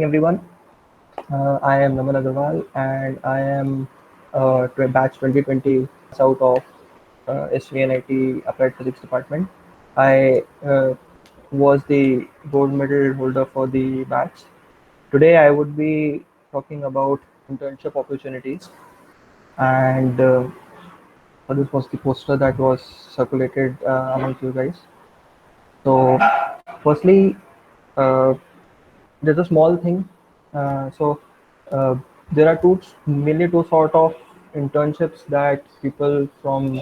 everyone. I am Naman Agarwal and I am batch 2020 pass out of SVNIT Applied Physics Department. I was the gold medal holder for the batch. Today I would be talking about internship opportunities and this was the poster that was circulated amongst you guys. So, firstly, uh, there's a small thing. So there are mainly two sort of internships that people from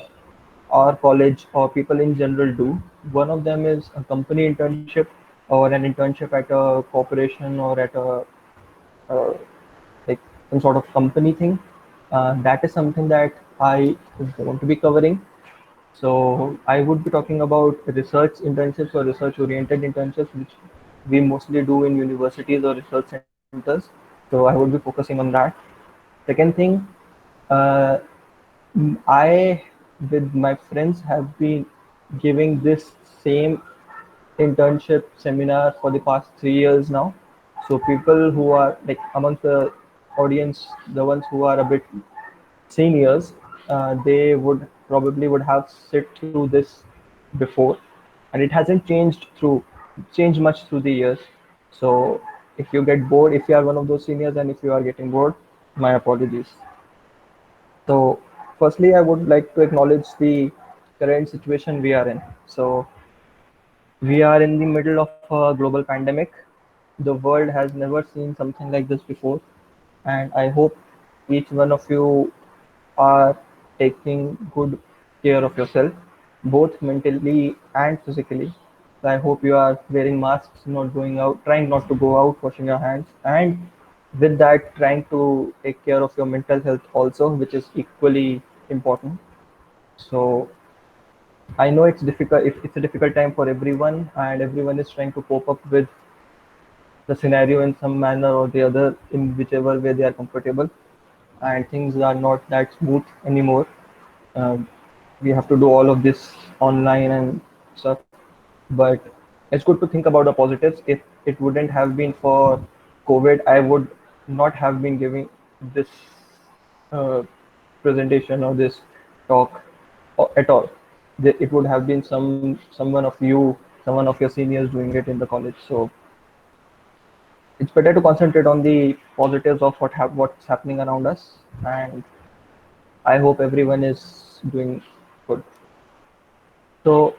our college or people in general do. One of them is a company internship or an internship at a corporation or at a uh, like some sort of company thing. That is something that I is going to be covering. So I would be talking about research internships or research oriented internships, which we mostly do in universities or research centers. So I would be focusing on that. Second thing, uh, I with my friends have been giving this same internship seminar for the past 3 years now. So people who are like amongst the audience, the ones who are a bit seniors, they would probably would have sit through this before, and it hasn't changed much through the years. So if you get bored, if you are one of those seniors, and if you are getting bored, my apologies. So firstly, I would like to acknowledge the current situation we are in. So we are in the middle of a global pandemic. The world has never seen something like this before, and I hope each one of you are taking good care of yourself, both mentally and physically. So I hope you are wearing masks, not going out, trying not to go out, washing your hands, and with that, trying to take care of your mental health also, which is equally important. So I know it's difficult. It's a difficult time for everyone, and everyone is trying to cope up with the scenario in some manner or the other, in whichever way they are comfortable. And things are not that smooth anymore. Um, we have to do all of this online and stuff. But it's good to think about the positives. If it wouldn't have been for COVID, I would not have been giving this uh, presentation or this talk at all. It would have been someone of you, someone of your seniors doing it in the college. So it's better to concentrate on the positives of what's happening around us, and I hope everyone is doing good. So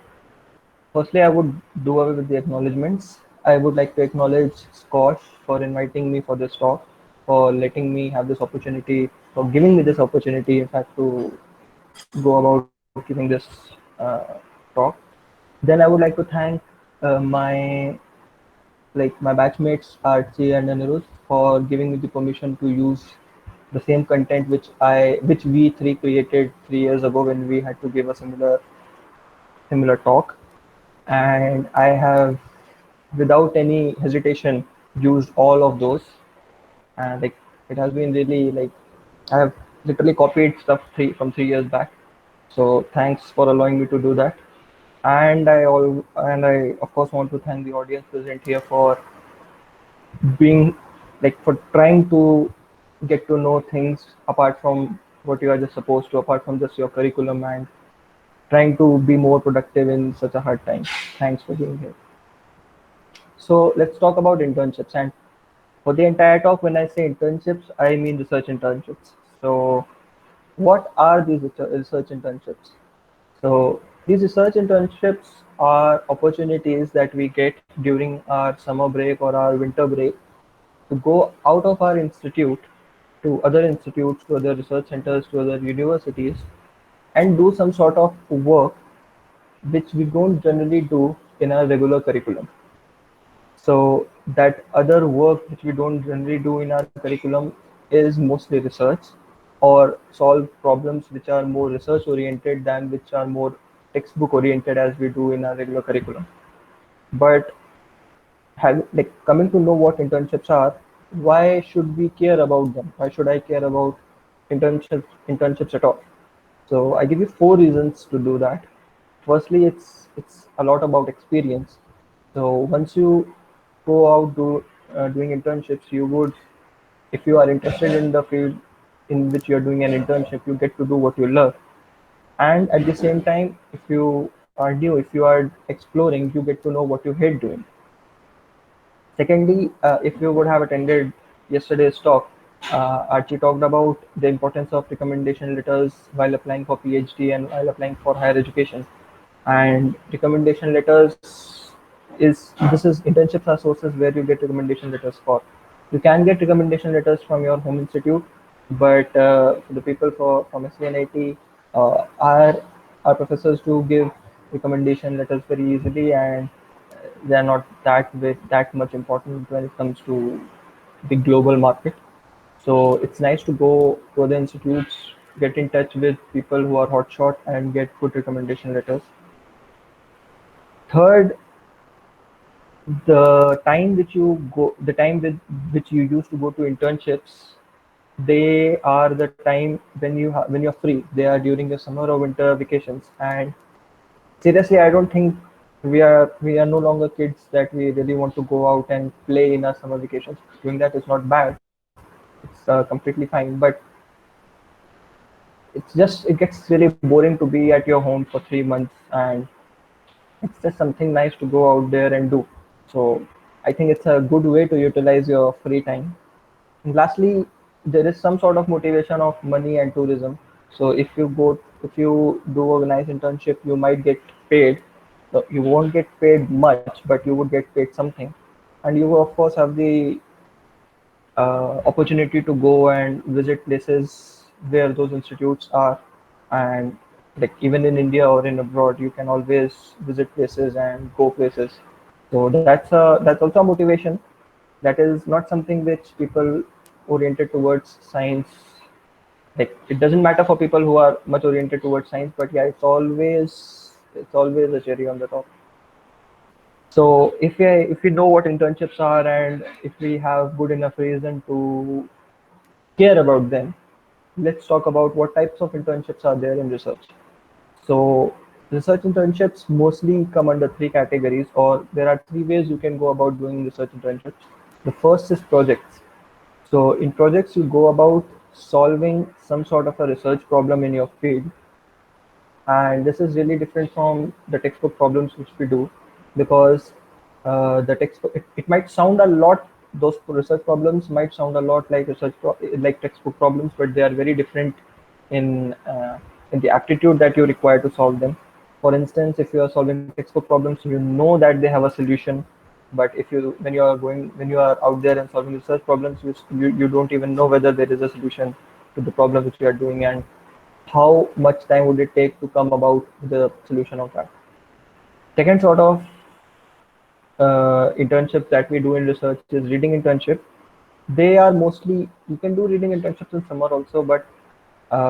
firstly, I would do away with the acknowledgements. I would like to acknowledge Scott for inviting me for this talk, for letting me have this opportunity, for giving me this opportunity, in fact, to go about giving this uh, talk. Then I would like to thank my my batchmates Archie and Anirudh for giving me the permission to use the same content which we three created 3 years ago when we had to give a similar talk, and I have, without any hesitation, used all of those. And it has been really like I have literally copied stuff from 3 years back. So thanks for allowing me to do that. And I of course want to thank the audience present here for being for trying to get to know things apart from what you are just supposed to, apart from just your curriculum, and trying to be more productive in such a hard time. Thanks for being here. So let's talk about internships. And for the entire talk, when I say internships, I mean research internships. So what are these research internships? So these research internships are opportunities that we get during our summer break or our winter break to go out of our institute to other institutes, to other research centers, to other universities, and do some sort of work which we don't generally do in our regular curriculum. So that other work which we don't generally do in our curriculum is mostly research or solve problems which are more research oriented than which are more textbook oriented as we do in our regular curriculum. But coming to know what internships are, why should we care about them? Why should I care about internships at all? So I give you four reasons to do that. Firstly, it's a lot about experience. So once you go out, do doing internships, you would, if you are interested in the field in which you are doing an internship, you get to do what you love. And at the same time, if you are new, if you are exploring, you get to know what you hate doing. Secondly, if you would have attended yesterday's talk, Archie talked about the importance of recommendation letters while applying for PhD and while applying for higher education. And recommendation letters is this is internships are sources where you get recommendation letters for. You can get recommendation letters from your home institute, but for the people from SVNIT, our professors do give recommendation letters very easily, and they are not that much important when it comes to the global market. So it's nice to go to the institutes, get in touch with people who are hotshot, and get good recommendation letters. Third, the time with which you used to go to internships, they are the time when you're free. They are during your summer or winter vacations. And seriously, I don't think we are no longer kids that we really want to go out and play in our summer vacations. Doing that is not bad. It's completely fine, but it gets really boring to be at your home for 3 months, and it's just something nice to go out there and do. So I think it's a good way to utilize your free time. And lastly, there is some sort of motivation of money and tourism. So if you do organize internship, you might get paid. So you won't get paid much, but you would get paid something. And you of course have the opportunity to go and visit places where those institutes are. And like even in India or in abroad, you can always visit places and go places. So that's also a motivation. That is not something which people oriented towards science, like it doesn't matter for people who are much oriented towards science, but yeah, it's always a cherry on the top. So if we know what internships are, and if we have good enough reason to care about them, let's talk about what types of internships are there in research. So research internships mostly come under three categories, or there are three ways you can go about doing research internships. The first is projects. So in projects, you go about solving some sort of a research problem in your field, and this is really different from the textbook problems which we do, because the textbook it might sound a lot, those research problems might sound a lot like like textbook problems, but they are very different in uh, in the aptitude that you require to solve them. For instance, if you are solving textbook problems, you know that they have a solution, but if you when you are out there and solving research problems, you don't even know whether there is a solution to the problem which you are doing, and how much time would it take to come about the solution of that. Second sort of internship that we do in research is reading internship. They are mostly, you can do reading internships in summer also, but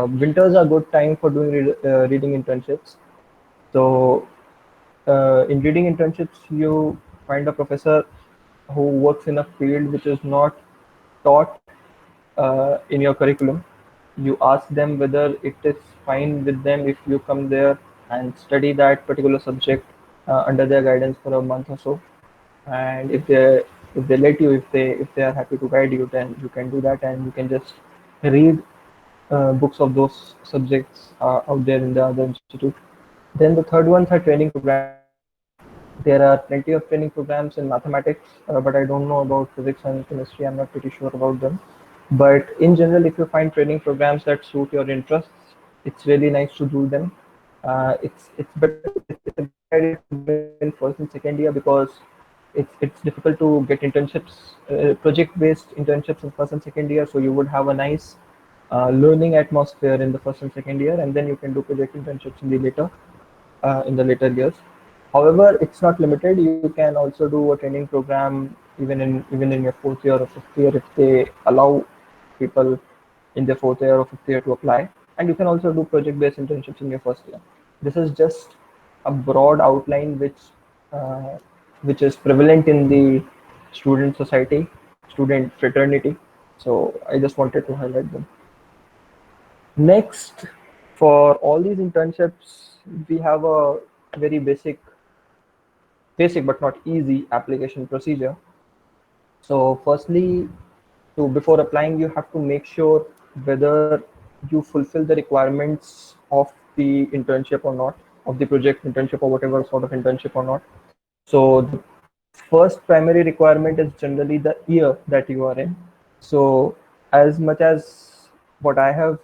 winters are good time for doing reading internships. So in reading internships, you find a professor who works in a field which is not taught in your curriculum. You ask them whether it is fine with them if you come there and study that particular subject under their guidance for a month or so. And if they let you, if they are happy to guide you, then you can do that, and you can just read books of those subjects out there in the other institute. Then the third ones are training programs. There are plenty of training programs in mathematics, but I don't know about physics and chemistry. I'm not pretty sure about them. But in general, if you find training programs that suit your interests, it's really nice to do them. It's a good idea to do them in first and second year, because it's difficult to get internships, project-based internships in first and second year. So you would have a nice learning atmosphere in the first and second year, and then you can do project internships in the later years. However, it's not limited. You can also do a training program even in your fourth year or fifth year if they allow people in their fourth year or fifth year to apply. And you can also do project-based internships in your first year. This is just a broad outline uh, which is prevalent in the student society, student fraternity. So I just wanted to highlight them. Next, for all these internships, we have a very basic but not easy application procedure. So firstly, to before applying, you have to make sure whether you fulfill the requirements of the internship or not, of the project internship or whatever sort of internship or not. So the first primary requirement is generally the year that you are in. So as much as what I have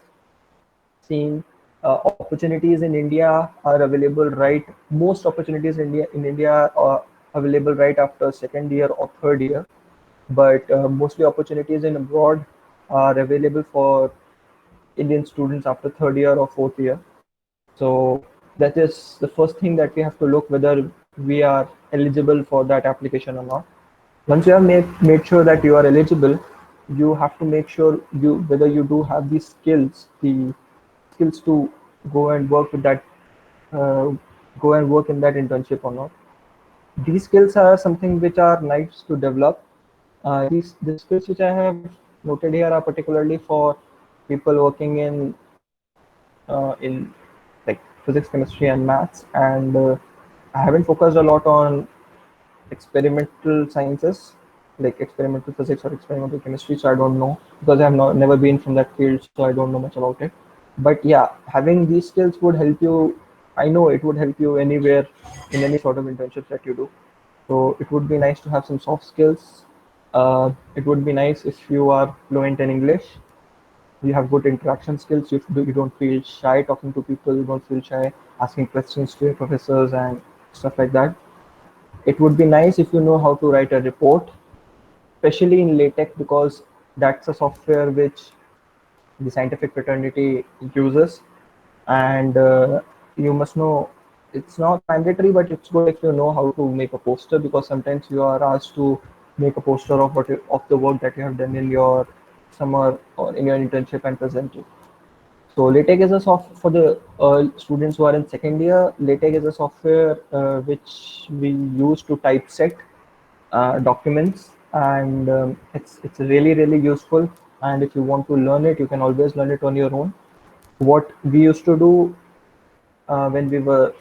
seen, opportunities in India are available right. Most opportunities in India are available right after second year or third year, but mostly opportunities in abroad are available for Indian students after third year or fourth year. So that is the first thing that we have to look whether we are eligible for that application or not. Once you have made sure that you are eligible, you have to make sure you whether you do have the skills to go and work with that uh, go and work in that internship or not. These skills are something which are nice to develop. These the skills which I have noted here are particularly for people working in like physics, chemistry, and maths. And I haven't focused a lot on experimental sciences, like experimental physics or experimental chemistry. So I don't know because I have never been from that field, so I don't know much about it. But yeah, having these skills would help you. I know it would help you anywhere in any sort of internships that you do. So it would be nice to have some soft skills. It would be nice if you are fluent in English, you have good interaction skills, you don't feel shy talking to people, you don't feel shy asking questions to your professors and stuff like that. It would be nice if you know how to write a report, especially in LaTeX, because that's a software which the scientific fraternity uses. And you must know, it's not mandatory, but it's good if you know how to make a poster, because sometimes you are asked to make a poster of of the work that you have done in your summer or in your internship and present it. So LaTeX is a soft for the students who are in second year. LaTeX is a software which we use to typeset documents, and it's really useful. And if you want to learn it, you can always learn it on your own. What we used to do when we were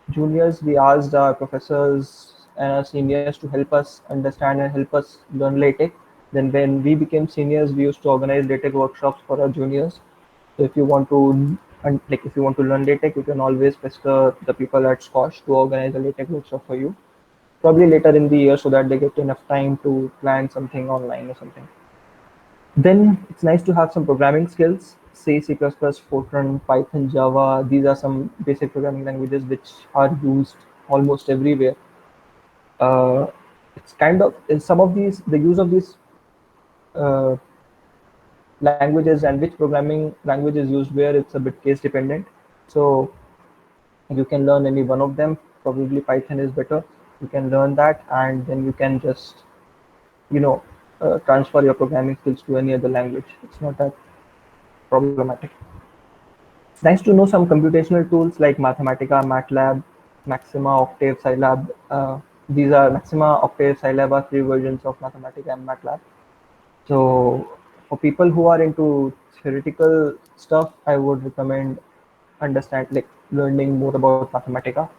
juniors, we asked our professors and our seniors to help us understand and help us learn LaTeX. Then when we became seniors, we used to organize LaTeX workshops for our juniors. So if you want to like if you want to learn LaTeX, you can always pester the people at Scotch to organize a LaTeX workshop for you. Probably later in the year, so that they get enough time to plan something online or something. Then it's nice to have some programming skills. C, C++, Fortran, Python, Java. These are some basic programming languages which are used almost everywhere. Uh, it's kind of in some of these the use of these uh, languages and which programming language is used where, it's a bit case dependent. So you can learn any one of them. Probably Python is better. You can learn that, and then you can just you know transfer your programming skills to any other language. It's not that problematic. It's nice to know some computational tools like Mathematica, MATLAB, Maxima, Octave, Scilab. These are Maxima, Octave, Scilab are three versions of Mathematica and MATLAB. So for people who are into theoretical stuff, I would recommend understand like learning more about Mathematica.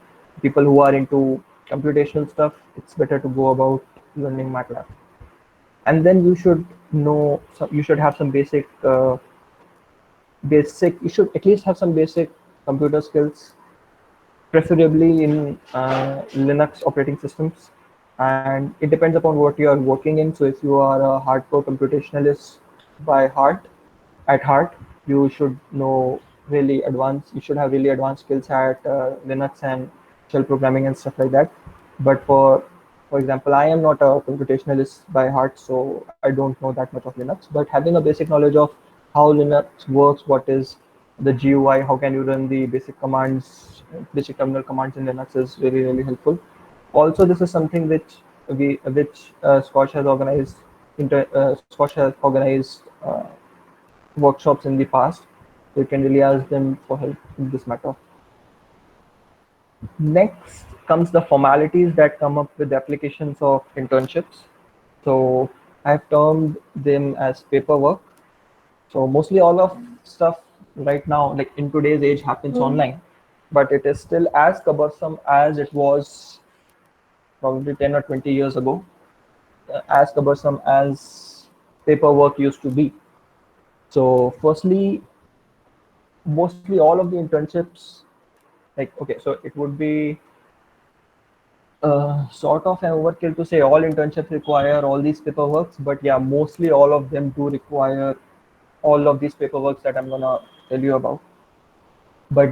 People who are into computational stuff, it's better to go about learning MATLAB. And then you should know, so you should have some basic. You should at least have some basic computer skills, preferably in Linux operating systems. And it depends upon what you are working in. So if you are a hardcore computationalist by heart, at heart, you should know really advanced. You should have really advanced skills at Linux and shell programming and stuff like that. But for example, I am not a computationalist by heart, so I don't know that much of Linux. But having a basic knowledge of how Linux works, what is the GUI, how can you run the basic commands, basic terminal commands in Linux is really helpful. Also, this is something which Scotch has organized. Scotch has organized workshops in the past, so you can really ask them for help in this matter. Next comes the formalities that come up with the applications of internships. So I've termed them as paperwork. So mostly all of stuff right now, like in today's age, happens online, but it is still as cumbersome as it was probably 10 or 20 years ago. as cumbersome as paperwork used to be. So firstly, mostly all of the internships, like, okay, so it would be sort of an overkill to say all internships require all these paperworks, but yeah, mostly all of them do require all of these paperworks that I'm gonna tell you about. But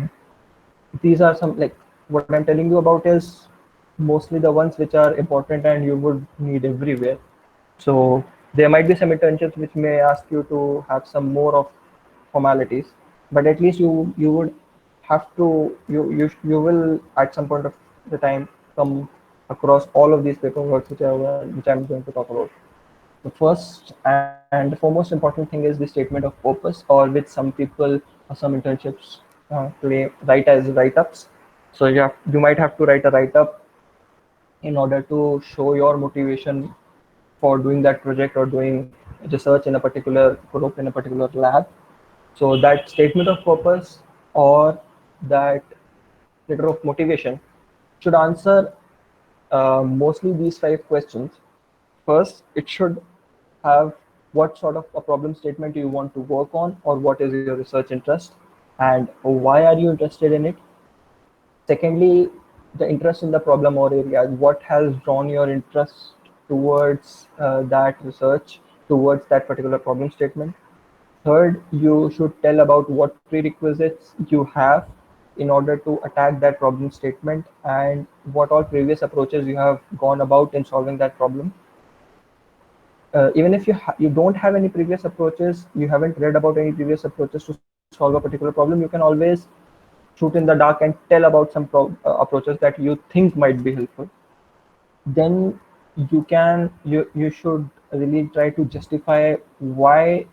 these are some, like, what I'm telling you about is mostly the ones which are important and you would need everywhere. So there might be some internships which may ask you to have some more of formalities, but at least you would have to, you will at some point of the time come across all of these paperwork which I'm going to talk about. The first and the foremost important thing is the statement of purpose, or which some people or some internships write as write-ups. So you might have to write a write-up in order to show your motivation for doing that project or doing research in a particular group in a particular lab. So that statement of purpose or that letter of motivation should answer mostly these five questions. First, it should have what sort of a problem statement you want to work on, or what is your research interest, and why are you interested in it. Secondly, the interest in the problem or area. What has drawn your interest towards that research, towards that particular problem statement. Third, you should tell about what prerequisites you have in order to attack that problem statement, and what all previous approaches you have gone about in solving that problem. Even if you don't have any previous approaches, you haven't read about any previous approaches to solve a particular problem, you can always shoot in the dark and tell about some approaches that you think might be helpful. Then you should really try to justify why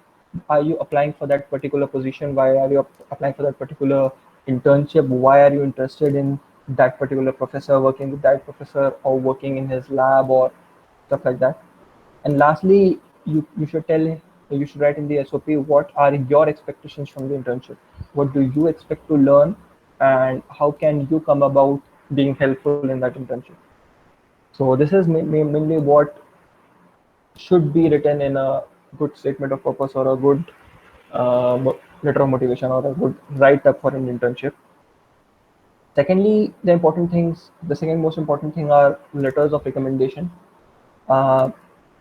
are you applying for that particular position, why are you applying for that particular internship, why are you interested in that particular professor, working with that professor, or working in his lab, or stuff like that. And lastly, you should tell, you should write in the SOP what are your expectations from the internship. What do you expect to learn, and how can you come about being helpful in that internship. So this is mainly what should be written in a good statement of purpose, or a good letter of motivation, or a good write up for an internship. Secondly, the second most important thing are letters of recommendation. Uh,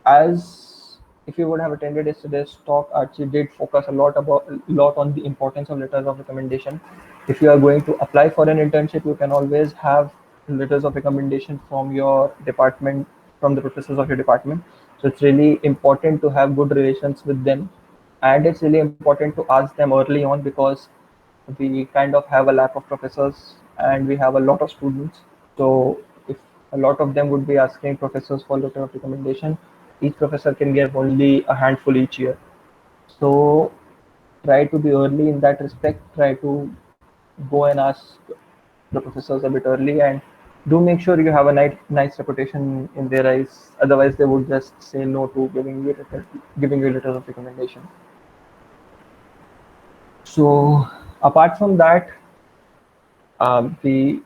as if you would have attended yesterday's talk, Archie did focus a lot on the importance of letters of recommendation. If you are going to apply for an internship, you can always have letters of recommendation from your department, from the professors of your department. So it's really important to have good relations with them, and it's really important to ask them early on, because we kind of have a lack of professors and we have a lot of students. So if a lot of them would be asking professors for letter of recommendation, each professor can give only a handful each year. So try to be early in that respect. Try to go and ask the professors a bit early, and do make sure you have a nice reputation in their eyes. Otherwise, they would just say no to giving you letters of recommendation. So apart from that, the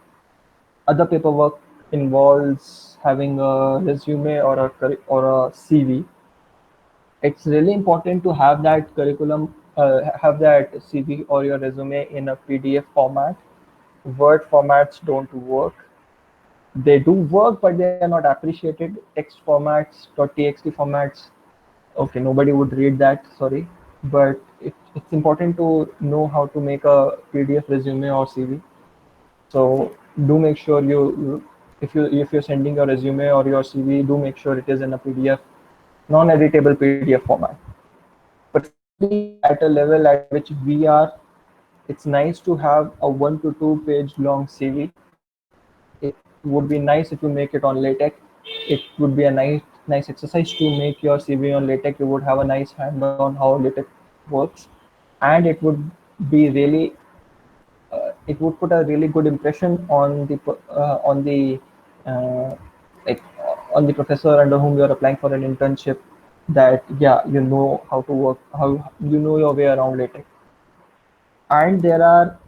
other paperwork involves having a resume or a CV. It's really important to have that have that CV or your resume in a PDF format. Word formats don't work. They do work, but they are not appreciated. Text formats, .txt formats. Okay, nobody would read that. Sorry, but it's important to know how to make a PDF resume or CV. So do make sure if you're sending your resume or your CV, do make sure it is in a PDF, non-editable PDF format. Preferably at a level at which we are, it's nice to have a 1 to 2 page long CV. It would be nice if you make it on LaTeX. It would be a nice exercise to make your CV on LaTeX. You would have a nice hand on how LaTeX works, and it would be really it would put a really good impression uh, like on the professor under whom you are applying for an internship, that yeah, you know how to work, how you know your way around LaTeX. And there are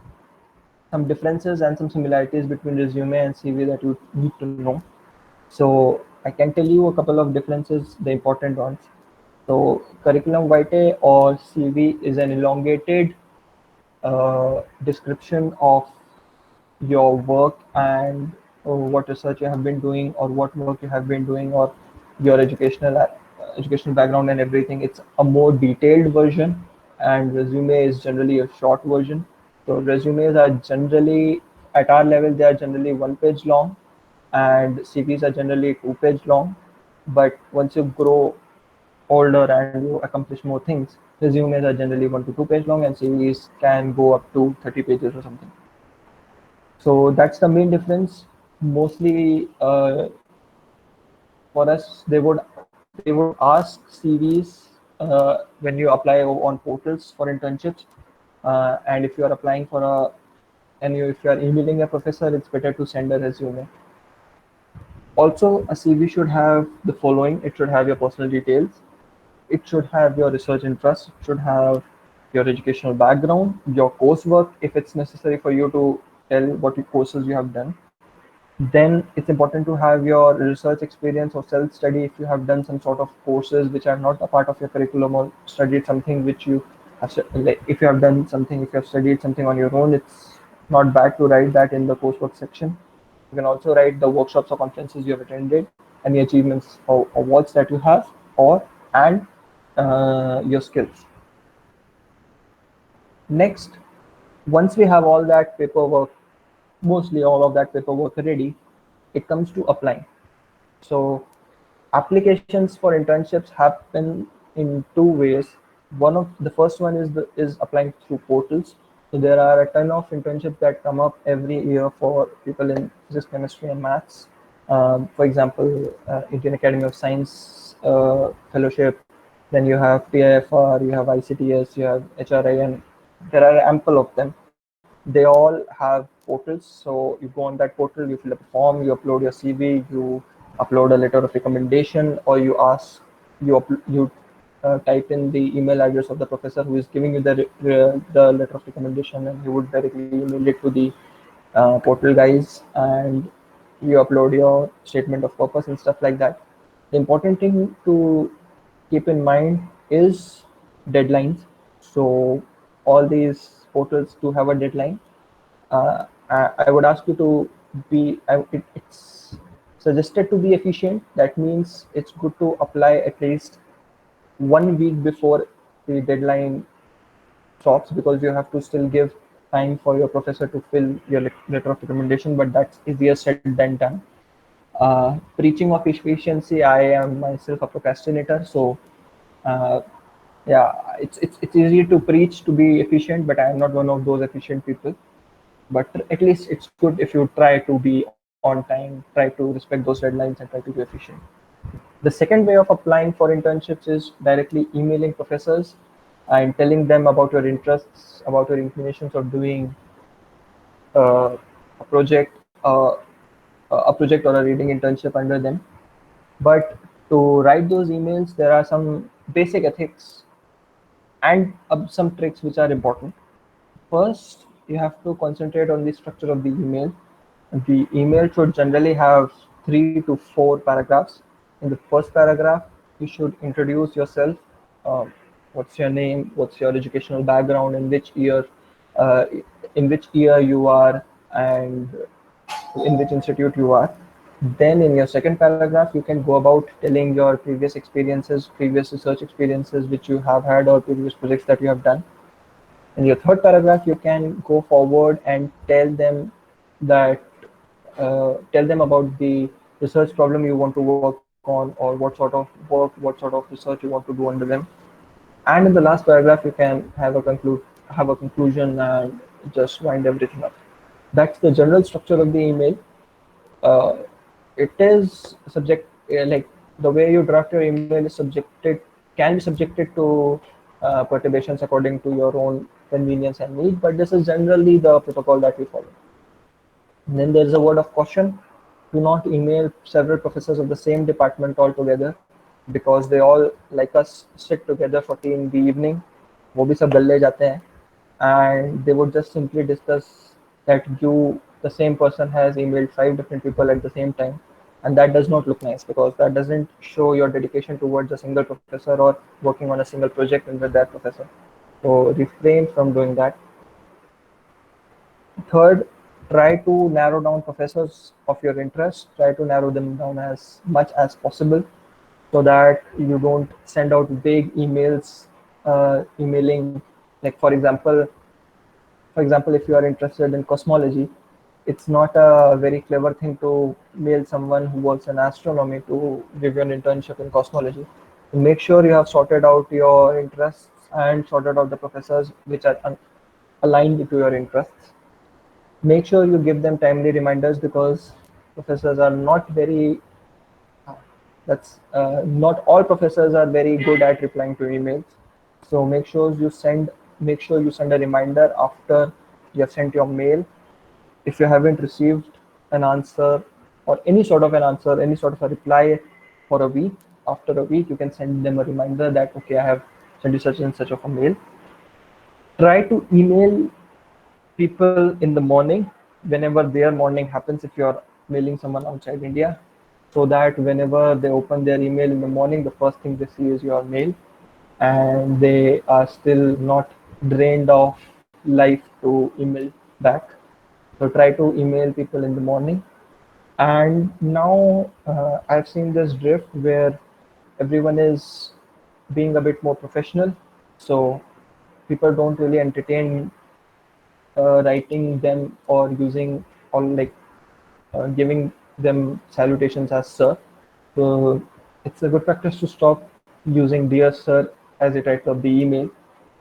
some differences and some similarities between resume and CV that you need to know. So I can tell you a couple of differences, the important ones. So, curriculum vitae or CV is an elongated description of your work and what research you have been doing or what work you have been doing or your educational background and everything. It's a more detailed version, and resume is generally a short version. So resumes are generally at our level they are generally 1 page long, and CVs are generally 2 page long. But once you grow older and you accomplish more things, resumes are generally 1 to 2 page long, and CVs can go up to 30 pages or something. So that's the main difference. Mostly for us, they would ask CVs when you apply on portals for internships, and if you are applying for a and if you are emailing a professor, it's better to send a resume. Also, a CV should have the following: it should have your personal details, it should have your research interests, it should have your educational background, your coursework, if it's necessary for you to tell what courses you have done. Then it's important to have your research experience or self-study if you have done some sort of courses which are not a part of your curriculum or studied something which you have, like if you have done something, if you have studied something on your own, it's not bad to write that in the coursework section. You can also write the workshops or conferences you have attended, any achievements or awards that you have, or and your skills. Next, once we have all that paperwork, mostly all of that paperwork ready, it comes to applying. So applications for internships happen in two ways. One of the first one is applying through portals. So there are a ton of internships that come up every year for people in physics, chemistry, and maths. For example, Indian Academy of Science fellowship. Then you have PIFR, you have ICTS, you have HRI, and there are ample of them. They all have portals. So you go on that portal, you fill up a form, you upload your CV, you upload a letter of recommendation, or you ask, you type in the email address of the professor who is giving you the letter of recommendation, and he would directly email it to the portal guys, and you upload your statement of purpose and stuff like that. The important thing to keep in mind is deadlines. So all these portals do have a deadline. I would ask you to it's suggested to be efficient. That means it's good to apply at least 1 week before the deadline stops, because you have to still give time for your professor to fill your letter of recommendation, but that's easier said than done. Preaching of efficiency, I am myself a procrastinator, so uh, yeah, it's easy to preach to be efficient, but I am not one of those efficient people. But at least it's good if you try to be on time, try to respect those deadlines, and try to be efficient. The second way of applying for internships is directly emailing professors and telling them about your interests, about your inclinations of doing a project, a project or a reading internship under them. But to write those emails, there are some basic ethics and some tricks which are important. First, you have to concentrate on the structure of the email. The email should generally have 3 to 4 paragraphs. In the first paragraph, you should introduce yourself. Um, what's your name? What's your educational background? Uh, in which year you are, and in which institute you are. Then, in your second paragraph, you can go about telling your previous experiences, previous research experiences which you have had, or previous projects that you have done. In your third paragraph, you can go forward and tell them about the research problem you want to work on, or what sort of research you want to do under them. And in the last paragraph, you can have a conclusion and just wind everything up. That's the general structure of the email. Uh, it is subject like the way you draft your email is subjected can be subjected to perturbations according to your own convenience and need, but this is generally the protocol that we follow. And then there's a word of caution: do not email several professors of the same department all together, because they all, like us, sit together for tea in the evening. वो भी सब गल्ले जाते हैं, and they would just simply discuss that the same person has emailed 5 different people at the same time. and that does not look nice because that doesn't show your dedication towards a single professor or working on a single project with that professor. So refrain from doing that. Third, try to narrow down professors of your interest. Try to narrow them down as much as possible so that you don't send out big emails, emailing. Like for example, if you are interested in cosmology, it's not a very clever thing to mail someone who works in astronomy to give you an internship in cosmology. Make sure you have sorted out your interests and sorted out the professors which are aligned to your interests. Make sure you give them timely reminders because professors are not very that's not all professors are very good at replying to emails. So make sure you send a reminder after you have sent your mail. If you haven't received an answer or any sort of an answer, any sort of a reply for a week, after a week you can send them a reminder that okay, I have sent you such and such of a mail. Try to email people in the morning whenever their morning happens if you're mailing someone outside India, so that whenever they open their email in the morning, the first thing they see is your mail and they are still not drained of life to email back. So try to email people in the morning. And now I've seen this drift where everyone is being a bit more professional. So people don't really entertain writing them or using or like giving them salutations as sir. So it's a good practice to stop using dear sir as a title of the email.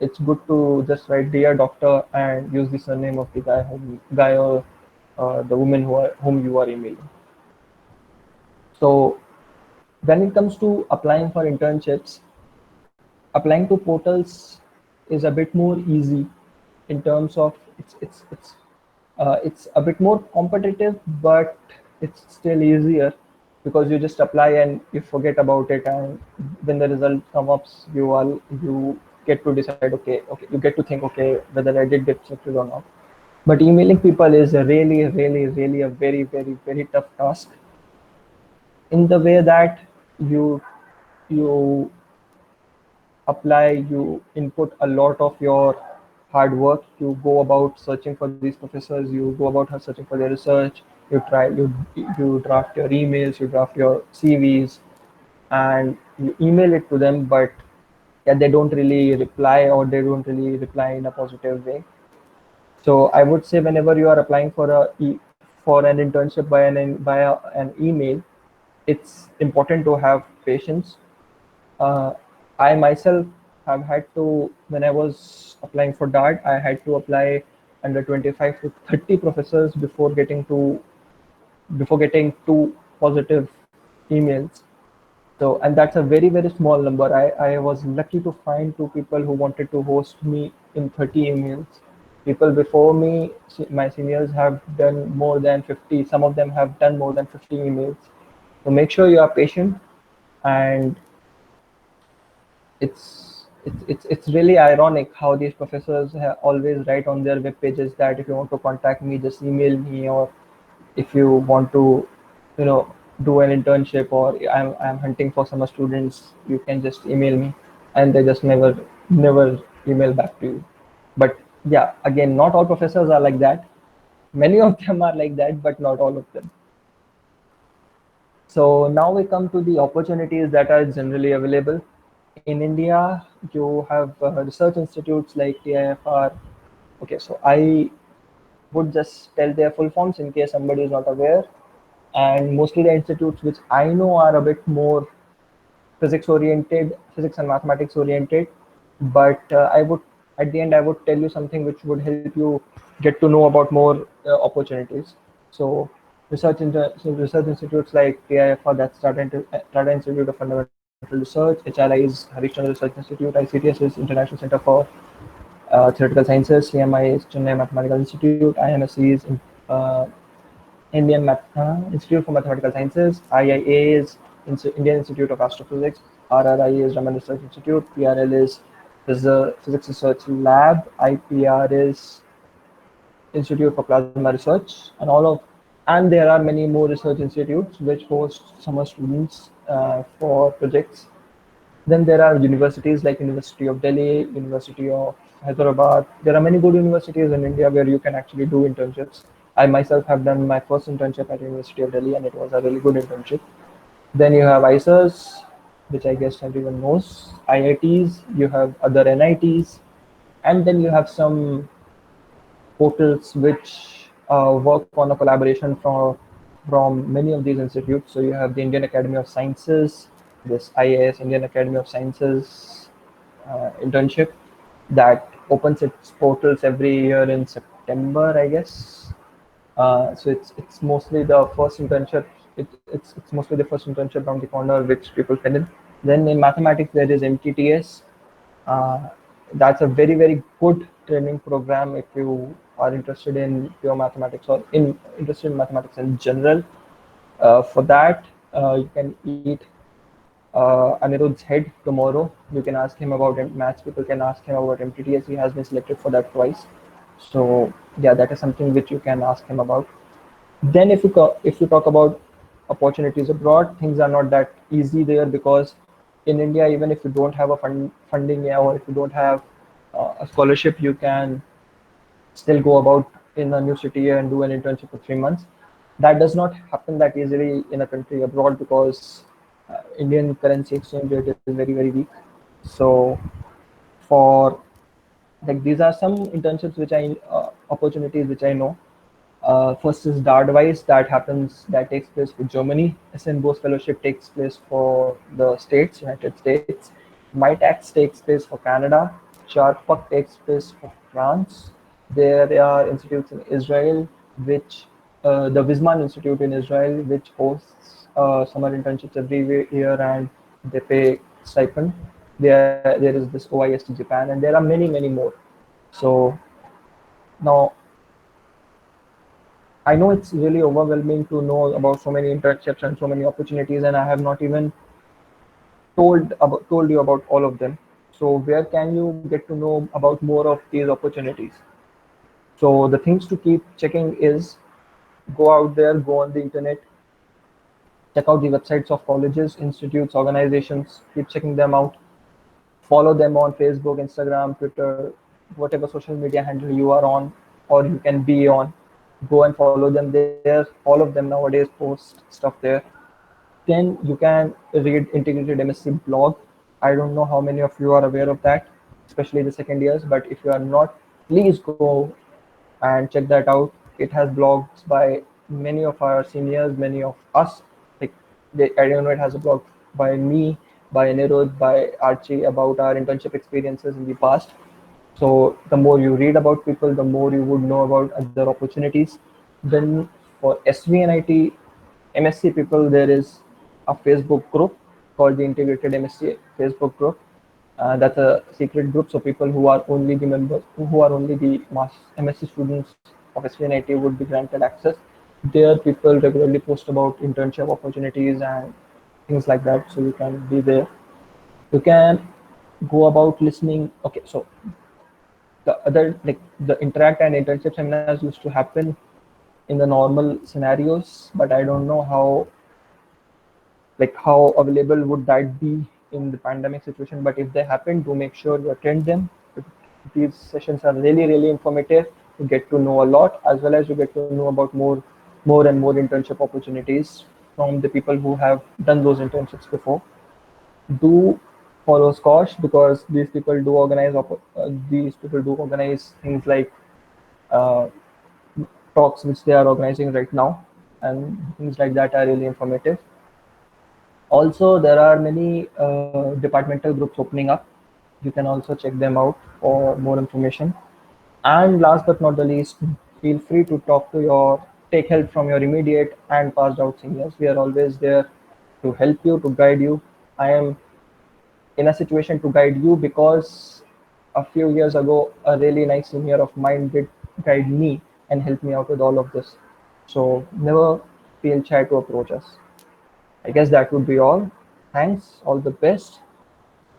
It's good to just write dear doctor and use the surname of the guy or the woman whom you are emailing. So when it comes to applying for internships, applying to portals is a bit more easy in terms of it's a bit more competitive, but it's still easier because you just apply and you forget about it, and when the result comes up, you get to decide, okay, you get to think, okay, whether I did get selected or not. But emailing people is a really, really, really a very, very, very tough task in the way that you apply, you input a lot of your hard work, you go about searching for these professors, you go about searching for their research, you draft your emails, you draft your CVs, and you email it to them, but yeah, they don't really reply or they don't really reply in a positive way. So I would say whenever you are applying for an internship via an email, it's important to have patience. uh, I myself have had to, when I was applying for DART, I had to apply under 25 to 30 professors before getting two positive emails. So, and that's a very, very small number. I was lucky to find two people who wanted to host me in 30 emails. People before me, my seniors have done more than 50. Some of them have done more than 50 emails. So make sure you are patient, and it's really ironic how these professors always write on their web pages that if you want to contact me, just email me, or if you want to, you know, do an internship, or I'm hunting for summer students, you can just email me, and they just never email back to you. But yeah, again, not all professors are like that. Many of them are like that, but not all of them. So now we come to the opportunities that are generally available. In India, you have research institutes like TIFR. Okay, so I would just tell their full forms in case somebody is not aware. And mostly the institutes which I know are a bit more physics oriented, physics and mathematics oriented. But I would, at the end, I would tell you something which would help you get to know about more opportunities. So research institutes like TIFR, that's Tata Institute of Fundamental Research. HRI is Harishchandra Research Institute. ICTS is International Center for Theoretical Sciences. CMI is Chennai Mathematical Institute. IMSC is uh, Institute for Mathematical Sciences. IIA is Indian Institute of Astrophysics. RRI is Raman Research Institute. PRL is Physics Research Lab. IPR is Institute for Plasma Research. And all of And there are many more research institutes which host summer students for projects. Then there are universities like University of Delhi, University of Hyderabad. There are many good universities in India where you can actually do internships. I myself have done my first internship at University of Delhi, and it was a really good internship. Then you have ISERs, which I guess everyone knows. IITs, you have other NITs, and then you have some portals which work on a collaboration from many of these institutes. So you have the Indian Academy of Sciences, this IAS, Indian Academy of Sciences internship that opens its portals every year in September, I guess. So it's mostly the first internship. It's mostly the first internship around the corner which people fill in. Then in mathematics there is MTTS. Uh, that's a very very good training program if you are interested in pure mathematics or in interested in mathematics in general. For that, you can eat Anirudh's head tomorrow. You can ask him about maths. People can ask him about MTTS. He has been selected for that twice. So yeah, that is something which you can ask him about. Then if you talk about opportunities abroad, things are not that easy there because in India, even if you don't have a funding, yeah, or if you don't have a scholarship, you can still go about in a new city and do an internship for 3 months. That does not happen that easily in a country abroad because Indian currency exchange rate is very very weak. So for like these are some internships which I opportunities which I know. First is Dardwise that takes place for Germany. SN Bose Fellowship takes place for the States, United States. MyTax takes place for Canada. Charpak takes place for France. There are institutes in Israel, which the Wisman Institute in Israel, which hosts summer internships every year and they pay stipend. There is this OIST Japan, and there are many many more. So now I know it's really overwhelming to know about so many internships and so many opportunities, and I have not even told you about all of them. So where can you get to know about more of these opportunities? So the things to keep checking is go out there, go on the internet, check out the websites of colleges, institutes, organizations, keep checking them out. Follow them on Facebook, Instagram, Twitter, whatever social media handle you are on or you can be on. Go and follow them there. All of them nowadays post stuff there. Then you can read Integrated MSc blog. I don't know how many of you are aware of that, especially the second years, but if you are not, please go and check that out. It has blogs by many of our seniors, many of us. Like I don't know, it has a blog by me, by Nirud, by Archie about our internship experiences in the past. So the more you read about people, the more you would know about other opportunities. Then for SVNIT MSc people, there is a Facebook group called the Integrated MSc Facebook group. That's a secret group, so people who are only the members, who are only the MSc students of SVNIT would be granted access. There, people regularly post about internship opportunities and things like that, so you can be there. You can go about listening. Okay, so the other like the interact and internship seminars used to happen in the normal scenarios, but I don't know how available would that be in the pandemic situation. But if they happen, do make sure you attend them. These sessions are really really informative. You get to know a lot, as well as you get to know about more and more internship opportunities from the people who have done those internships before. Do follow Scotch because these people do organize things like uh, talks which they are organizing right now, and things like that are really informative. Also, there are many departmental groups opening up. You can also check them out for more information. And last but not the least, feel free to take help from your immediate and passed out seniors. We are always there to help you, to guide you. I am in a situation to guide you because a few years ago, a really nice senior of mine did guide me and help me out with all of this. So never feel shy to approach us. I guess that would be all. Thanks. All the best.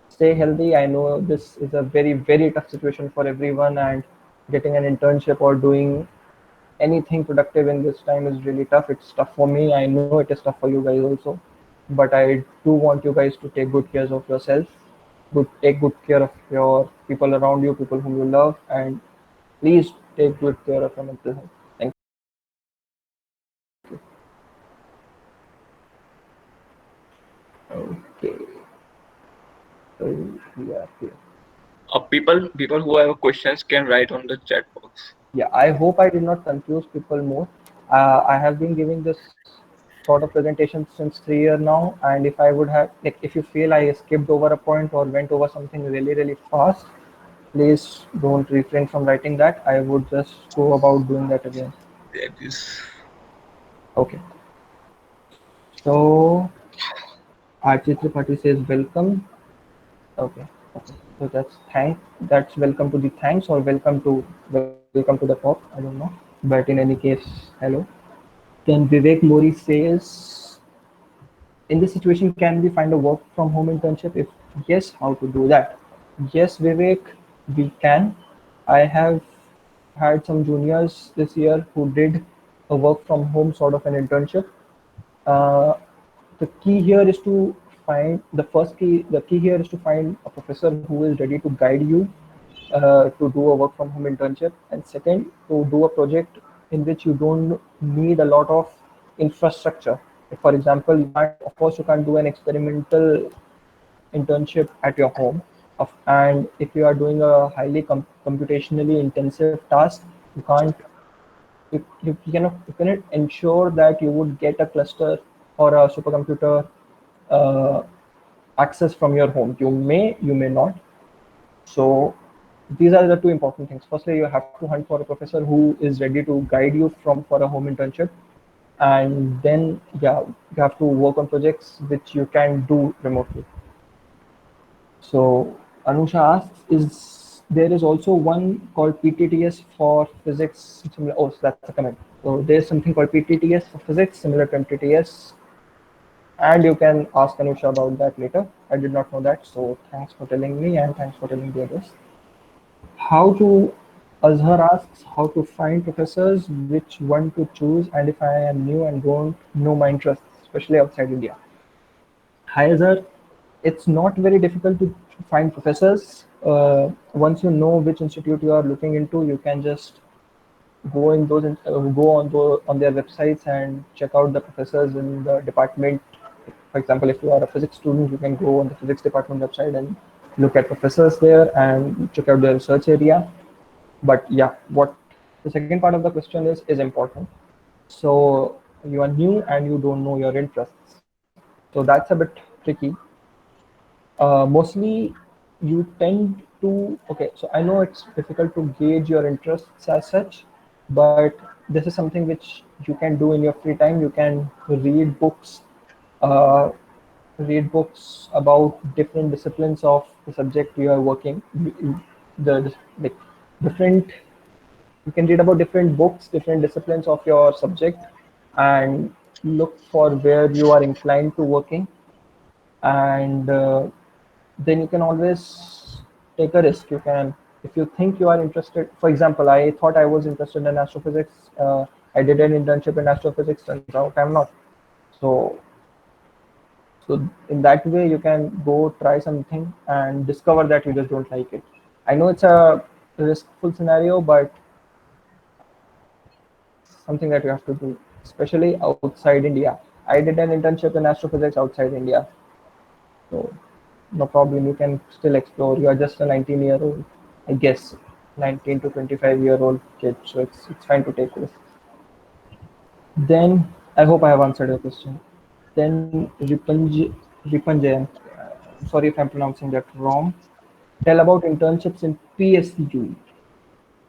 Stay healthy. I know this is a very, very tough situation for everyone, and getting an internship or doing anything productive in this time is really tough. It's tough for me. I know it is tough for you guys also. But I do want you guys to take good care of yourself, take good care of your people around you, people whom you love, and please take good care of your mental health. Thank you. Okay, so we are here. People who have questions can write on the chat box. Yeah, I hope I did not confuse people more. I have been giving this sort of presentation since 3 years now, and if I would have, like, if you feel I skipped over a point or went over something really, really fast, please don't refrain from writing that. I would just go about doing that again. That is Okay, so Archie Tripathi says welcome. Okay, okay. So that's welcome to the thanks or welcome to the talk. I don't know. But in any case, hello. Then Vivek Mori says, in this situation, can we find a work from home internship? If yes, how to do that? Yes, Vivek, we can. I have had some juniors this year who did a work from home sort of an internship. Uh, the key here is to find the key here is to find a professor who is ready to guide you to do a work from home internship, and second, to do a project in which you don't need a lot of infrastructure. For example, you can't do an experimental internship at your home, and if you are doing a highly computationally intensive task, you can't you cannot ensure that you would get a cluster or a supercomputer uh, access from your home. You may not. So these are the two important things. Firstly, you have to hunt for a professor who is ready to guide you from for a home internship, and then yeah, you have to work on projects which you can do remotely. So Anusha asks, is there is also one called PTTS for physics? Similar, oh, so that's a comment. So there's something called PTTS for physics, similar to MTTS, and you can ask Anusha about that later. I did not know that, so thanks for telling me and thanks for telling the others. How to Azhar asks how to find professors, which one to choose, and if I am new and don't know my interests, especially outside India. Hi Azhar, it's not very difficult to find professors. Once you know which institute you are looking into, you can just go on their websites and check out the professors in the department. For example, if you are a physics student, you can go on the physics department website and look at professors there and check out their research area. But yeah, what the second part of the question is important. So you are new and you don't know your interests, so that's a bit tricky. Mostly you tend to, okay, so I know it's difficult to gauge your interests as such, but this is something which you can do in your free time. You can uh, read books about different disciplines of the subject you are working. The like different You can read about different books, different disciplines of your subject, and look for where you are inclined to working, and then you can always take a risk. You can, if you think you are interested. For example, I thought I was interested in astrophysics. I did an internship in astrophysics. Turns out I'm not. So so in that way, you can go try something and discover that you just don't like it. I know it's a riskful scenario, but something that you have to do, especially outside India. I did an internship in astrophysics outside India, so no problem. You can still explore. You are just a 19-year-old, I guess, 19 to 25-year-old kid, so it's fine to take risks. Then I hope I have answered your question. Then Ripanjan, sorry if I'm pronouncing that wrong. Tell about internships in PSU.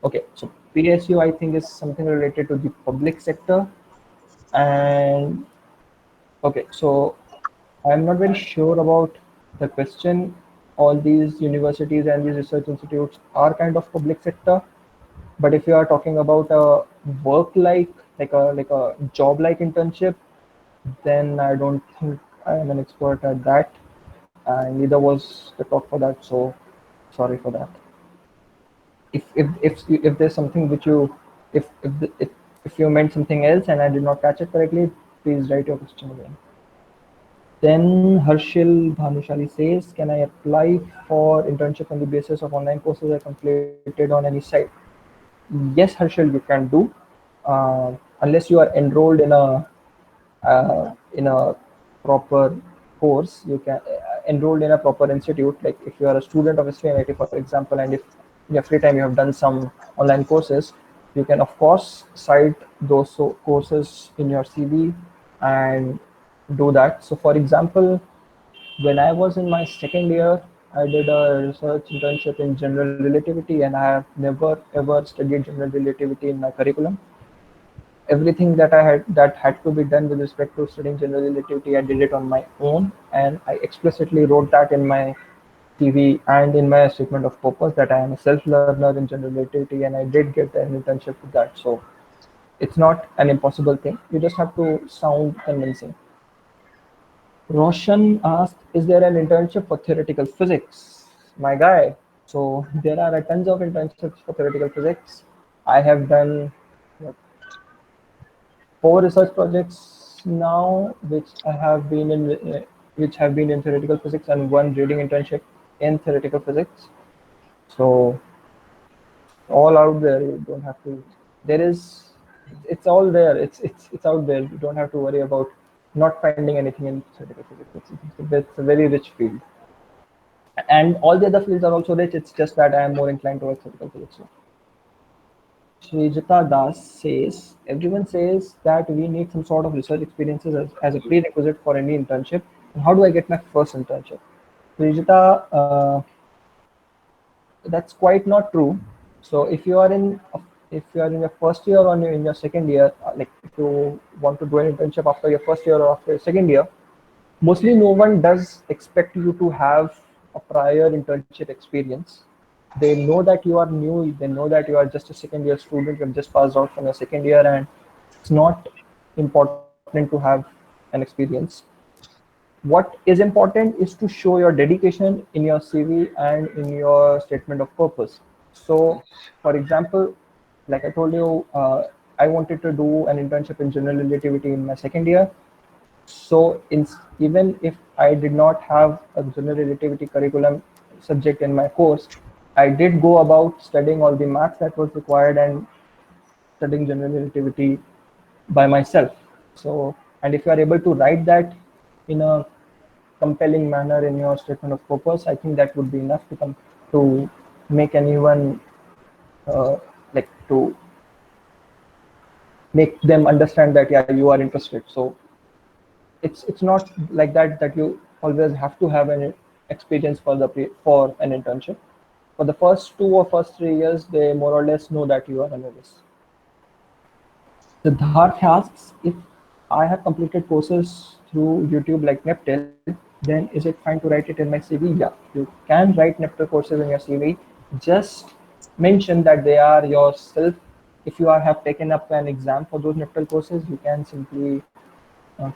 Okay, so PSU I think is something related to the public sector. And okay, so I'm not very sure about the question. All these universities and these research institutes are kind of public sector, but if you are talking about a work like a job like internship, then I don't think I am an expert at that, and neither was the talk for that. So sorry for that. If there's something which you if If you meant something else and I did not catch it correctly, please write your question again. Then Harshil Bhanushali says, can I apply for internship on the basis of online courses I completed on any site? Yes, Harshil, you can do. Unless you are enrolled in a proper course, you can enrolled in a proper institute. Like if you are a student of SVNIT, for example, and if in your free time you have done some online courses, you can of course cite those courses in your CV and do that. So, for example, when I was in my second year, I did a research internship in general relativity, and I have never ever studied general relativity in my curriculum. Everything that had to be done with respect to studying general relativity, I did it on my own, and I explicitly wrote that in my CV and in my statement of purpose that I am a self-learner in general relativity, and I did get an internship with that. So it's not an impossible thing. You just have to sound convincing. Roshan asked, is there an internship for theoretical physics? My guy. So there are tons of internships for theoretical physics. I have done what, 4 research projects now, which have been in theoretical physics, and one reading internship in theoretical physics. So all out there. You don't have to. There is. It's all there. It's out there. You don't have to worry about not finding anything in theoretical physics. It's a very rich field, and all the other fields are also rich. It's just that I am more inclined towards theoretical physics. So Srijata Das says, everyone says that we need some sort of research experiences as a prerequisite for any internship. And how do I get my first internship? Srijata, that's quite not true. So if you are in your first year or in your second year, like if you want to do an internship after your first year or after your second year, mostly no one does expect you to have a prior internship experience. They know that you are new, they know that you are just a second year student, you have just passed out from your second year, and it's not important to have an experience. What is important is to show your dedication in your CV and in your statement of purpose. So, for example, like I told you, I wanted to do an internship in general relativity in my second year. So, even if I did not have a general relativity curriculum subject in my course, I did go about studying all the maths that was required and studying general relativity by myself. So, and if you are able to write that in a compelling manner in your statement of purpose, I think that would be enough to make anyone like to make them understand that yeah, you are interested. So it's not like that you always have to have an experience for an internship. For the first 2 or first 3 years, they more or less know that you are a novice. Siddharth asks, if I have completed courses through YouTube like Neptil, then is it fine to write it in my CV? Yeah, you can write Neptil courses in your CV. Just mention that they are yourself. If you have taken up an exam for those Neptil courses, you can simply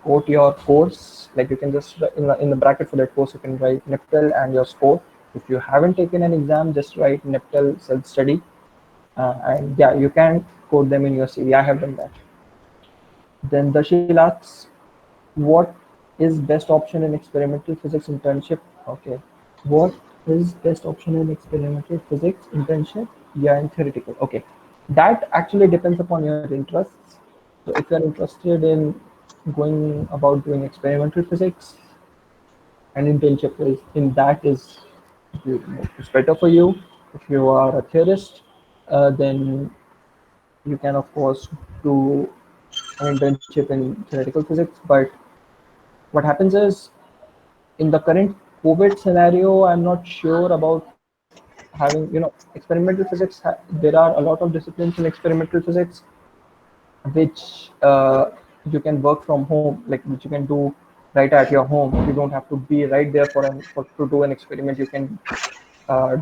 quote your course. Like you can just in the bracket for that course, you can write Neptil and your score. If you haven't taken an exam, just write Neptil self study, and yeah, you can quote them in your CV. I have done that. Then Darshil asks, what is best option in experimental physics internship? Okay. What is best option in experimental physics internship? Yeah, in theoretical. Okay. That actually depends upon your interests. So if you're interested in going about doing experimental physics, an internship is in that is better for you. If you are a theorist, then you can of course do an internship in theoretical physics. But what happens is in the current COVID scenario, I'm not sure about having, experimental physics. There are a lot of disciplines in experimental physics which you can work from home, like which you can do right at your home. You don't have to be right there to do an experiment. You can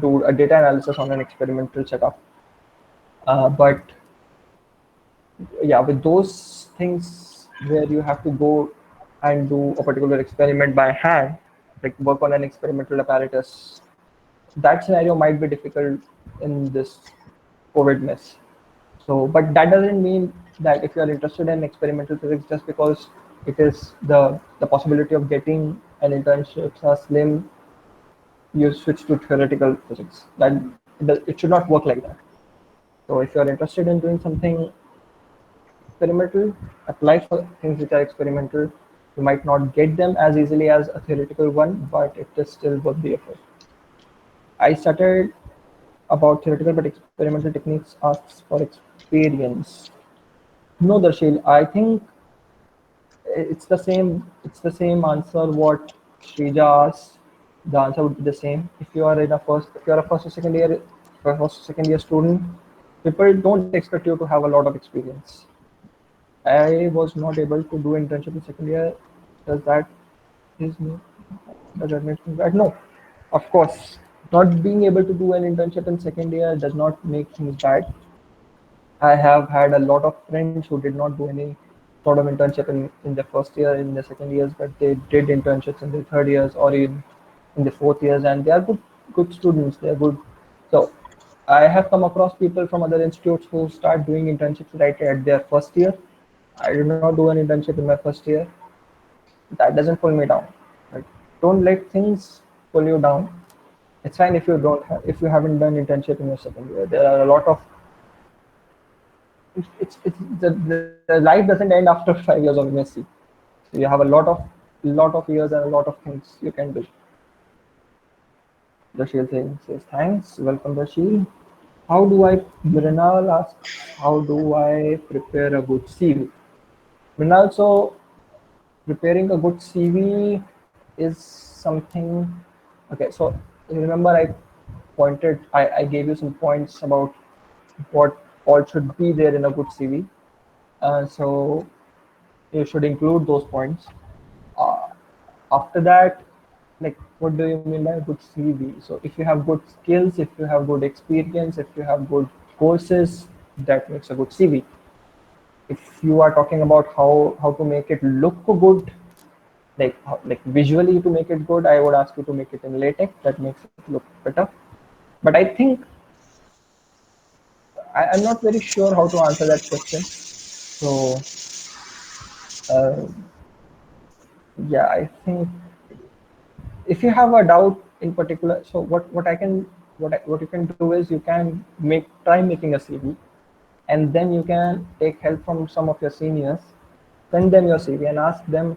do a data analysis on an experimental setup. But yeah, with those things where you have to go and do a particular experiment by hand, like work on an experimental apparatus, that scenario might be difficult in this COVID mess. So, but that doesn't mean that if you are interested in experimental physics, just because it is the possibility of getting an internship are slim, you switch to theoretical physics. It should not work like that. So, if you are interested in doing something experimental, apply for things which are experimental. You might not get them as easily as a theoretical one, but it is still worth the effort. I started about theoretical but experimental techniques asks for experience. No, Darshil, I think it's the same answer what Shrija asked. The answer would be the same. If you are a first or second year, first or second year student, people don't expect you to have a lot of experience. I was not able to do internship in second year. Does that is me? Does that make me bad? No, of course. Not being able to do an internship in second year does not make things bad. I have had a lot of friends who did not do any sort of internship in their first year, in their second years, but they did internships in their third years or in the fourth years, and they are good students. They are good. So I have come across people from other institutes who start doing internships right at their first year. I did not do an internship in my first year. That doesn't pull me down. Right? Don't let things pull you down. It's fine if you haven't done internship in your second year. There are a lot of it's the life doesn't end after 5 years of MSc. So you have a lot of years and a lot of things you can do. Rashil says thanks. Welcome, Rashil. How do I? Mrinal asks, how do I prepare a good CV? Mrinal, so preparing a good CV is something. Okay, so remember I gave you some points about what all should be there in a good CV. So you should include those points. Uh, After that, like, what do you mean by a good CV? So if you have good skills, if you have good experience, if you have good courses, that makes a good CV. If you are talking about how to make it look good, like visually to make it good, I would ask you to make it in latex. That makes it look better. But I think I'm not very sure how to answer that question. So uh, yeah, I think if you have a doubt in particular, so what you can do is you can try making a CV, and then you can take help from some of your seniors, send them your CV and ask them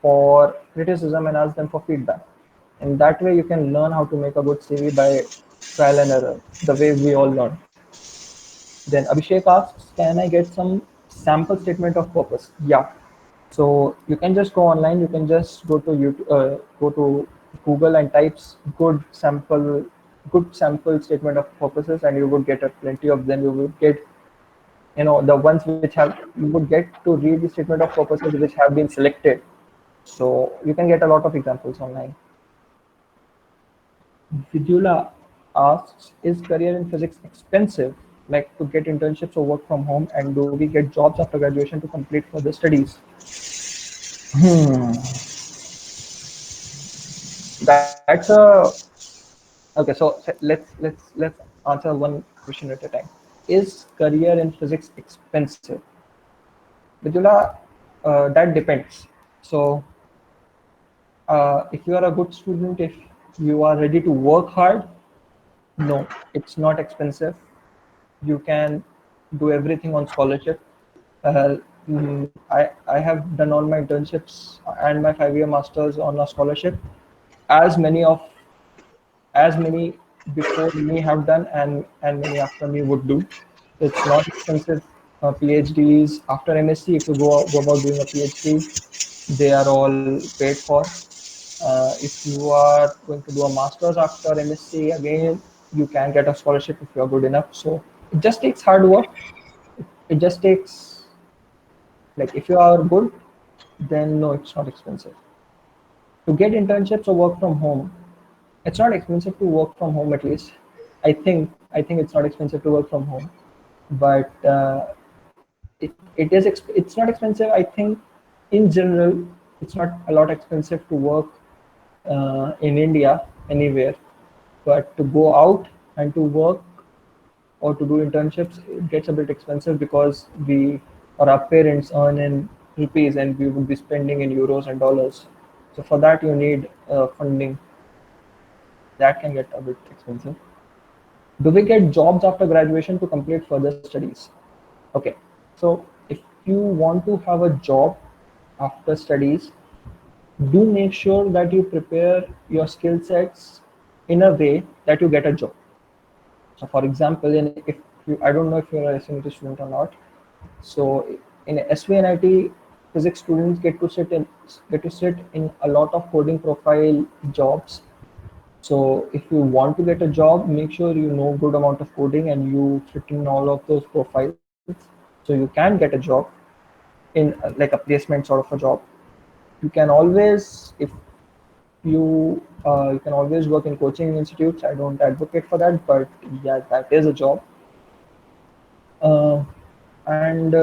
for criticism and ask them for feedback. And that way you can learn how to make a good CV by trial and error, the way we all learn. Then Abhishek asks, can I get some sample statement of purpose? Yeah. So you can just go online. You can just go to YouTube, go to Google and types good sample statement of purposes, and you would get a plenty of them. You would get, the ones which have you would get to read the statement of purposes which have been selected. So you can get a lot of examples online. Vidula asks, is career in physics expensive? Like to get internships or work from home, and do we get jobs after graduation to complete further studies? Hmm. That's a okay. So let's answer one question at a time. Is career in physics expensive? Vidula, that depends. So if you are a good student, if you are ready to work hard, no, it's not expensive. You can do everything on scholarship. Uh, I have done all my internships and my 5 year masters on a scholarship, as many before me have done, and many after me would do. It's not expensive. PhDs after MSc, if you go about doing a PhD, they are all paid for. If you are going to do a master's after MSc, again, you can get a scholarship if you are good enough. So it just takes hard work. It just takes, like, if you are good, then no, it's not expensive. To get internships or work from home, it's not expensive to work from home, at least. I think it's not expensive to work from home, but it's not expensive. I think in general, it's not a lot expensive to work in India anywhere, but to go out and to work or to do internships, it gets a bit expensive because we or our parents earn in rupees and we would be spending in euros and dollars. So for that you need funding. That can get a bit expensive. Do we get jobs after graduation to complete further studies? Okay, so if you want to have a job after studies, do make sure that you prepare your skill sets in a way that you get a job. So for example, if you, I don't know if you're a SNIT student or not. So in SVNIT, physics students get to sit in a lot of coding profile jobs. So if you want to get a job, make sure you know good amount of coding and you fit in all of those profiles, so you can get a job in like a placement sort of a job. You can always, if you can always work in coaching institutes. I don't advocate for that, but yeah, that is a job. Uh, and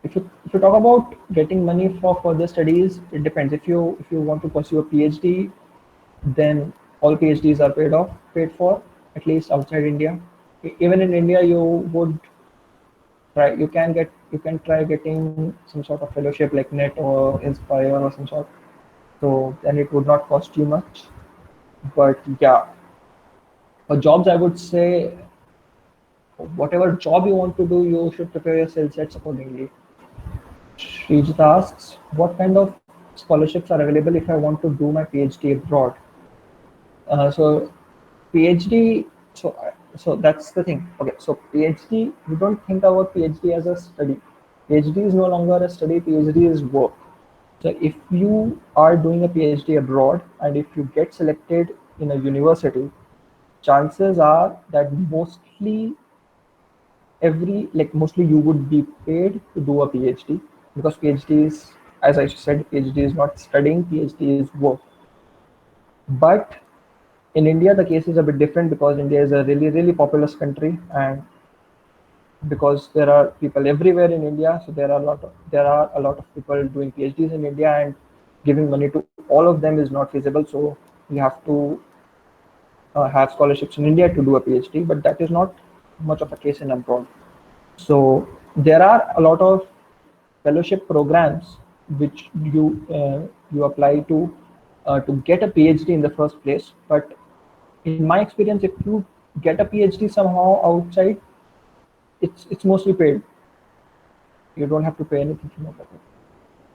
if you talk about getting money for further studies, it depends. If you want to pursue a PhD, then all PhDs are paid for, at least outside India. Even in India, would you can try getting some sort of fellowship like NET or Inspire or some sort. So then it would not cost you much. But yeah, for jobs, I would say whatever job you want to do, you should prepare your skill sets accordingly. Srijit asks, what kind of scholarships are available if I want to do my PhD abroad? So PhD, so that's the thing. Okay, so PhD, we don't think about PhD as a study. PhD is no longer a study. PhD is work. So if you are doing a PhD abroad and if you get selected in a university, chances are that mostly you would be paid to do a PhD, because PhD is, as I said, PhD is not studying. PhD is work. But in India, the case is a bit different because India is a really, really populous country, and because there are people everywhere in India, so there are a lot of people doing PhDs in India, and giving money to all of them is not feasible. So you have to have scholarships in India to do a PhD, but that is not much of a case in abroad. So there are a lot of fellowship programs which you apply to get a PhD in the first place. But in my experience, if you get a PhD somehow outside, it's mostly paid. You don't have to pay anything from your pocket.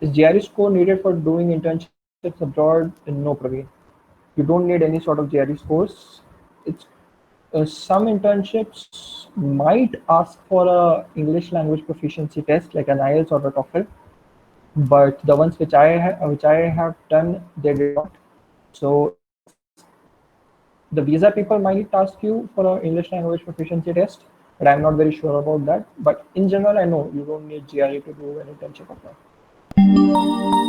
Is GRE score needed for doing internships abroad? No, Praveen. You don't need any sort of GRE scores. It's some internships might ask for a English language proficiency test like an IELTS or a TOEFL, but the ones which I have done, they did not. So the visa people might ask you for a English language proficiency test, but I'm not very sure about that. But in general, I know you don't need GRE to do an internship abroad.